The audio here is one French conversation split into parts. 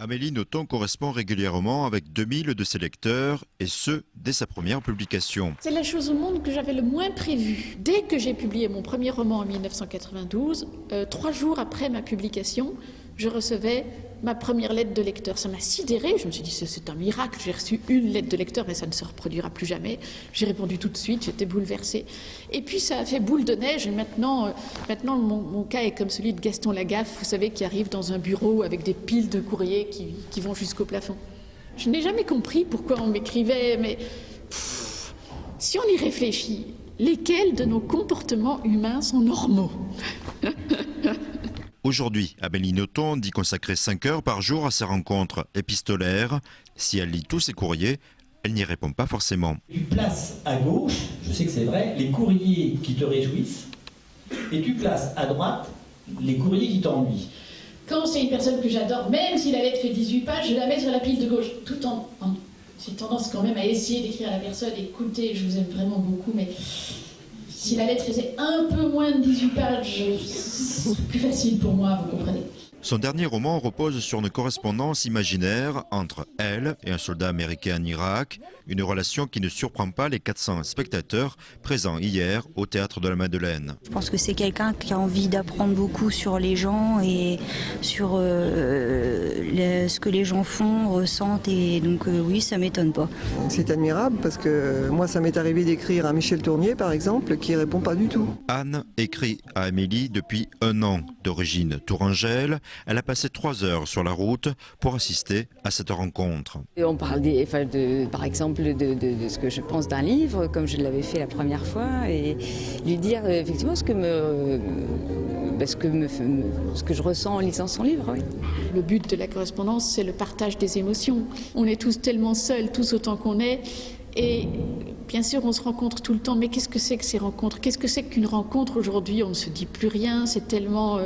Amélie Nothomb correspond régulièrement avec 2000 de ses lecteurs, et ce, dès sa première publication. C'est la chose au monde que j'avais le moins prévue. Dès que j'ai publié mon premier roman en 1992, 3 jours après ma publication, je recevais ma première lettre de lecteur. Ça m'a sidérée, je me suis dit c'est un miracle, j'ai reçu une lettre de lecteur mais ça ne se reproduira plus jamais. J'ai répondu tout de suite, j'étais bouleversée. Et puis ça a fait boule de neige et maintenant mon cas est comme celui de Gaston Lagaffe, vous savez, qui arrive dans un bureau avec des piles de courriers qui vont jusqu'au plafond. Je n'ai jamais compris pourquoi on m'écrivait, mais si on y réfléchit, lesquels de nos comportements humains sont normaux? Aujourd'hui, Amélie Nothomb dit consacrer 5 heures par jour à ses rencontres épistolaires. Si elle lit tous ses courriers, elle n'y répond pas forcément. Tu places à gauche, je sais que c'est vrai, les courriers qui te réjouissent, et tu places à droite les courriers qui t'ennuient. Quand c'est une personne que j'adore, même si la lettre fait 18 pages, je la mets sur la pile de gauche, tout en j'ai tendance quand même à essayer d'écrire à la personne, écoutez, je vous aime vraiment beaucoup, mais si la lettre faisait un peu moins de 18 pages, c'est plus facile pour moi, vous comprenez. Son dernier roman repose sur une correspondance imaginaire entre elle et un soldat américain en Irak, une relation qui ne surprend pas les 400 spectateurs présents hier au Théâtre de la Madeleine. Je pense que c'est quelqu'un qui a envie d'apprendre beaucoup sur les gens et sur ce que les gens font, ressentent, et donc oui, ça m'étonne pas. C'est admirable parce que moi ça m'est arrivé d'écrire à Michel Tournier par exemple qui répond pas du tout. Anne écrit à Amélie depuis 1 an, d'origine tourangelle. Elle a passé 3 heures sur la route pour assister à cette rencontre. On parle par exemple de ce que je pense d'un livre, comme je l'avais fait la première fois, et lui dire effectivement ce que je ressens en lisant son livre. Oui. Le but de la correspondance, c'est le partage des émotions. On est tous tellement seuls, tous autant qu'on est, et bien sûr on se rencontre tout le temps, mais qu'est-ce que c'est que ces rencontres? Qu'est-ce que c'est qu'une rencontre aujourd'hui? On ne se dit plus rien, c'est tellement...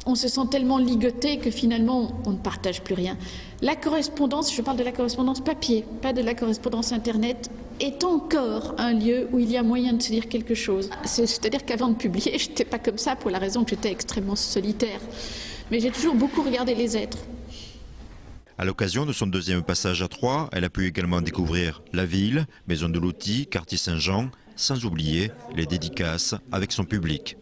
on se sent tellement ligoté que finalement on ne partage plus rien. La correspondance, je parle de la correspondance papier, pas de la correspondance internet, est encore un lieu où il y a moyen de se dire quelque chose. C'est-à-dire qu'avant de publier, je n'étais pas comme ça pour la raison que j'étais extrêmement solitaire. Mais j'ai toujours beaucoup regardé les êtres. À l'occasion de son 2e passage à Troyes, elle a pu également découvrir la ville, Maison de l'Outil, quartier Saint-Jean, sans oublier les dédicaces avec son public.